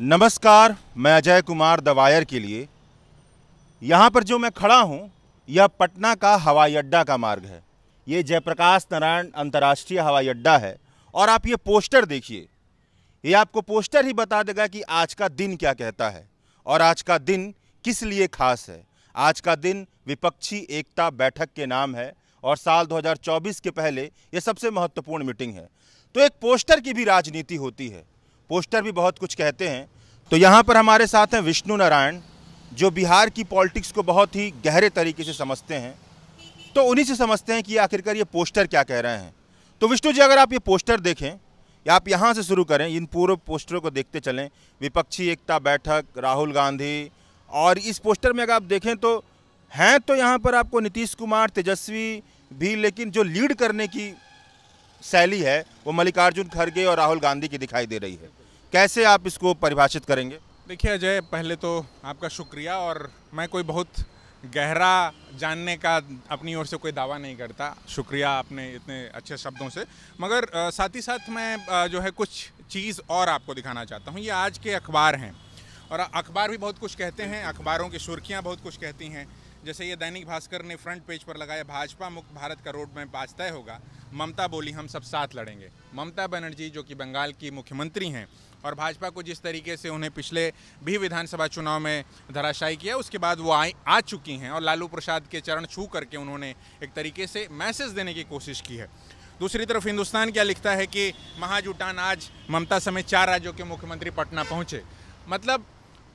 नमस्कार, मैं अजय कुमार दवायर के लिए। यहाँ पर जो मैं खड़ा हूँ यह पटना का हवाई अड्डा का मार्ग है। ये जयप्रकाश नारायण अंतर्राष्ट्रीय हवाई अड्डा है और आप ये पोस्टर देखिए, ये आपको पोस्टर ही बता देगा कि आज का दिन क्या कहता है और आज का दिन किस लिए खास है। आज का दिन विपक्षी एकता बैठक के नाम है और साल 2024 के पहले ये सबसे महत्वपूर्ण मीटिंग है। तो एक पोस्टर की भी राजनीति होती है, पोस्टर भी बहुत कुछ कहते हैं। तो यहाँ पर हमारे साथ हैं विष्णु नारायण, जो बिहार की पॉलिटिक्स को बहुत ही गहरे तरीके से समझते हैं। तो उन्हीं से समझते हैं कि आखिरकार ये पोस्टर क्या कह रहे हैं। तो विष्णु जी, अगर आप ये पोस्टर देखें या आप यहाँ से शुरू करें, इन पूरे पोस्टरों को देखते चलें, विपक्षी एकता बैठक, राहुल गांधी, और इस पोस्टर में अगर आप देखें तो हैं तो यहाँ पर आपको नीतीश कुमार, तेजस्वी भी, लेकिन जो लीड करने की शैली है वो मल्लिकार्जुन खड़गे और राहुल गांधी की दिखाई दे रही है। कैसे आप इसको परिभाषित करेंगे? देखिए अजय, पहले तो आपका शुक्रिया। और मैं कोई बहुत गहरा जानने का अपनी ओर से कोई दावा नहीं करता, शुक्रिया आपने इतने अच्छे शब्दों से। मगर साथ ही साथ मैं जो है कुछ चीज़ और आपको दिखाना चाहता हूँ। ये आज के अखबार हैं और अखबार भी बहुत कुछ कहते हैं, अखबारों की सुर्खियाँ बहुत कुछ कहती हैं। जैसे ये दैनिक भास्कर ने फ्रंट पेज पर लगाया, भाजपा मुक्त भारत का रोड मैप आज तय होगा, ममता बोली हम सब साथ लड़ेंगे। ममता बनर्जी जो कि बंगाल की मुख्यमंत्री हैं और भाजपा को जिस तरीके से उन्हें पिछले भी विधानसभा चुनाव में धराशायी किया, उसके बाद वो आ चुकी हैं और लालू प्रसाद के चरण छू करके उन्होंने एक तरीके से मैसेज देने की कोशिश की है। दूसरी तरफ हिंदुस्तान क्या लिखता है कि महाजुटान आज ममता समेत 4 राज्यों के मुख्यमंत्री पटना पहुँचे। मतलब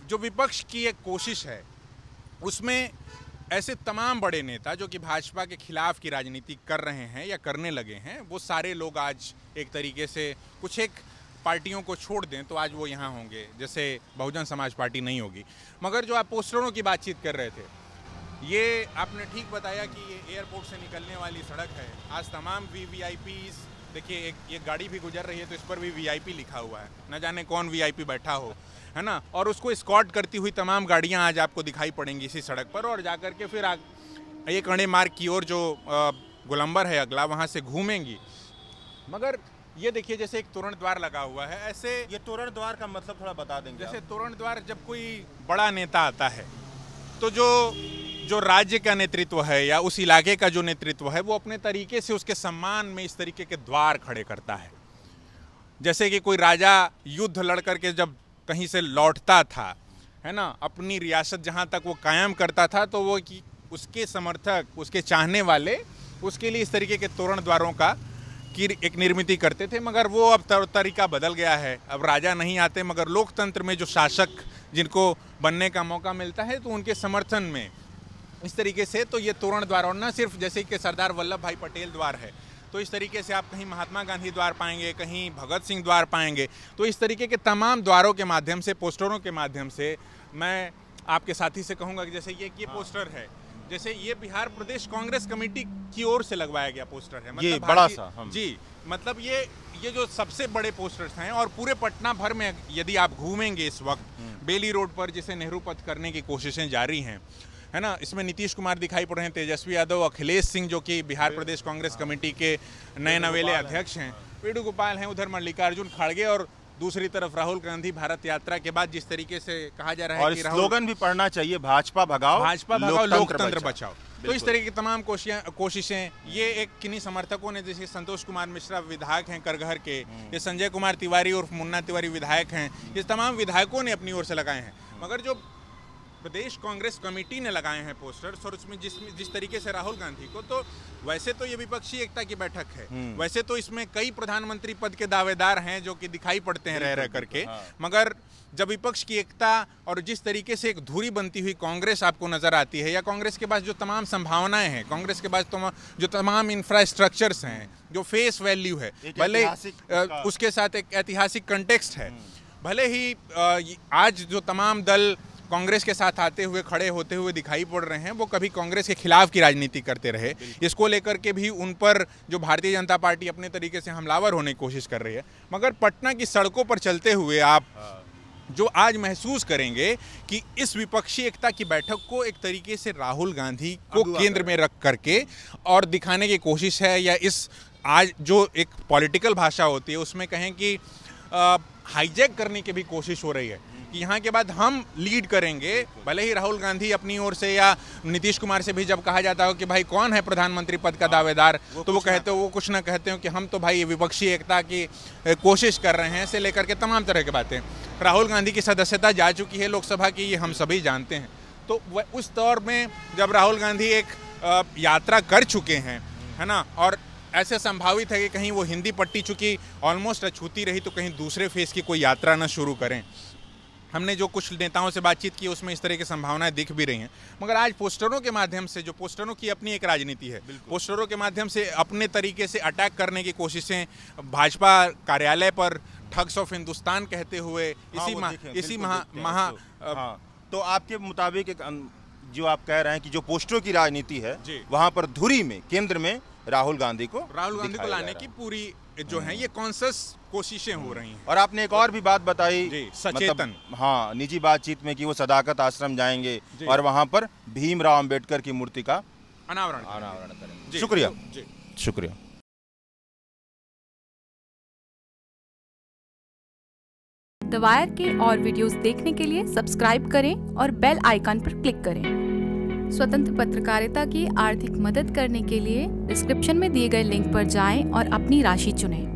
जो विपक्ष की एक कोशिश है उसमें ऐसे तमाम बड़े नेता जो कि भाजपा के खिलाफ की राजनीति कर रहे हैं या करने लगे हैं, वो सारे लोग आज एक तरीके से कुछ एक पार्टियों को छोड़ दें तो आज वो यहाँ होंगे। जैसे बहुजन समाज पार्टी नहीं होगी। मगर जो आप पोस्टरों की बातचीत कर रहे थे, ये आपने ठीक बताया कि ये एयरपोर्ट से निकलने वाली सड़क है। आज तमाम VVIPs, देखिए एक गाड़ी भी गुजर रही है तो इस पर भी VIP लिखा हुआ है, न जाने कौन VIP बैठा हो, है ना। और उसको स्कॉट करती हुई तमाम गाड़ियां आज आपको दिखाई पड़ेंगी इसी सड़क पर, और जाकर के फिर ये कड़े मार्ग की ओर जो गोलंबर है अगला, वहां से घूमेंगी। मगर ये देखिए जैसे एक तोरण द्वार लगा हुआ है, ऐसे ये तोरण द्वार का मतलब थोड़ा बता देंगे? जैसे तोरण द्वार, जब कोई बड़ा नेता आता है तो जो राज्य का नेतृत्व है या उस इलाके का जो नेतृत्व है वो अपने तरीके से उसके सम्मान में इस तरीके के द्वार खड़े करता है। जैसे कि कोई राजा युद्ध लड़ करके जब कहीं से लौटता था, है ना, अपनी रियासत जहाँ तक वो कायम करता था, तो वो कि उसके समर्थक, उसके चाहने वाले उसके लिए इस तरीके के तोरण द्वारों का की एक निर्मित करते थे। मगर वो अब तरीका बदल गया है। अब राजा नहीं आते, मगर लोकतंत्र में जो शासक जिनको बनने का मौका मिलता है तो उनके समर्थन में इस तरीके से तो ये तोरण द्वार, और न सिर्फ जैसे कि सरदार वल्लभ भाई पटेल द्वार है, तो इस तरीके से आप कहीं महात्मा गांधी द्वार पाएंगे, कहीं भगत सिंह द्वार पाएंगे। तो इस तरीके के तमाम द्वारों के माध्यम से, पोस्टरों के माध्यम से, मैं आपके साथी से कहूँगा कि जैसे ये पोस्टर है, जैसे ये बिहार प्रदेश कांग्रेस कमेटी की ओर से लगवाया गया पोस्टर है। मतलब ये बड़ा सा जी, मतलब ये जो सबसे बड़े पोस्टर्स हैं, और पूरे पटना भर में यदि आप घूमेंगे इस वक्त बेली रोड पर, जिसे नेहरू पथ करने की कोशिशें जारी हैं, है ना, इसमें नीतीश कुमार दिखाई पड़ रहे हैं, तेजस्वी यादव, अखिलेश सिंह जो कि बिहार प्रदेश कांग्रेस कमेटी के नए नवेले अध्यक्ष हैं, वेणुगोपाल हैं, उधर मल्लिकार्जुन खड़गे, और दूसरी तरफ राहुल गांधी भारत यात्रा के बाद जिस तरीके से कहा जा रहा है कि स्लोगन भी पढ़ना चाहिए, भाजपा भगाओ, लोकतंत्र बचाओ। तो इस तरह की तमाम कोशिशें ये एक किन्हीं समर्थकों ने, जैसे संतोष कुमार मिश्रा विधायक हैं करगहर के, ये संजय कुमार तिवारी और मुन्ना तिवारी विधायक हैं, ये तमाम विधायकों ने अपनी ओर से लगाए हैं। मगर जो प्रदेश कांग्रेस कमेटी ने लगाए हैं पोस्टर्स, और उसमें जिस तरीके से राहुल गांधी को, तो वैसे तो ये विपक्षी एकता की बैठक है, वैसे तो इसमें कई प्रधानमंत्री पद के दावेदार हैं जो कि दिखाई पड़ते हैं रह करके, मगर जब विपक्ष की एकता और जिस तरीके से एक धुरी बनती हुई कांग्रेस आपको नजर आती है, या कांग्रेस के पास जो तमाम संभावनाएं हैं, कांग्रेस के पास जो तमाम इंफ्रास्ट्रक्चर्स हैं, जो फेस वैल्यू है, भले उसके साथ एक ऐतिहासिक कंटेक्स्ट है, भले ही आज जो तमाम दल कांग्रेस के साथ आते हुए, खड़े होते हुए दिखाई पड़ रहे हैं, वो कभी कांग्रेस के खिलाफ की राजनीति करते रहे। इसको लेकर के भी उन पर जो भारतीय जनता पार्टी अपने तरीके से हमलावर होने की कोशिश कर रही है। मगर पटना की सड़कों पर चलते हुए आप जो आज महसूस करेंगे कि इस विपक्षी एकता की बैठक को एक तरीके से राहुल गांधी को केंद्र में रख करके और दिखाने की कोशिश है, या इस आज जो एक पॉलिटिकल भाषा होती है उसमें कहें कि हाईजैक करने की भी कोशिश हो रही है। कि यहाँ के बाद हम लीड करेंगे। भले ही राहुल गांधी अपनी ओर से या नीतीश कुमार से भी जब कहा जाता हो कि भाई कौन है प्रधानमंत्री पद का दावेदार, तो वो कहते हो, वो कुछ ना कहते हो कि हम तो भाई विपक्षी एकता की कोशिश कर रहे हैं, से लेकर के तमाम तरह की बातें। राहुल गांधी की सदस्यता जा चुकी है लोकसभा की, ये हम सभी जानते हैं। तो उस दौर में जब राहुल गांधी एक यात्रा कर चुके हैं, है ना, और ऐसे संभावित है कि कहीं वो हिंदी पट्टी चूंकि ऑलमोस्ट अछूती रही, तो कहीं दूसरे फेज की कोई यात्रा न शुरू करें। हमने जो कुछ नेताओं से बातचीत की उसमें इस तरह की संभावनाएं दिख भी रही हैं। मगर आज पोस्टरों के माध्यम से, जो पोस्टरों की अपनी एक राजनीति है, पोस्टरों के माध्यम से अपने तरीके से अटैक करने की कोशिशें, भाजपा कार्यालय पर ठग्स ऑफ हिंदुस्तान कहते हुए तो आपके मुताबिक जो आप कह रहे हैं कि जो पोस्टरों की राजनीति है, वहां पर धुरी में, केंद्र में राहुल गांधी को लाने की पूरी जो है ये कॉन्शियस कोशिशें हो रही हैं। और आपने एक और भी बात बताई, सचेतन, हाँ, निजी बातचीत में, कि वो सदाकत आश्रम जाएंगे और वहां पर भीमराव अंबेडकर की मूर्ति का अनावरण करेंगे। शुक्रिया, शुक्रिया। द वायर के और वीडियोस देखने के लिए सब्सक्राइब करें और बेल आइकन पर क्लिक करें। स्वतंत्र पत्रकारिता की आर्थिक मदद करने के लिए डिस्क्रिप्शन में दिए गए लिंक पर जाएं और अपनी राशि चुनें।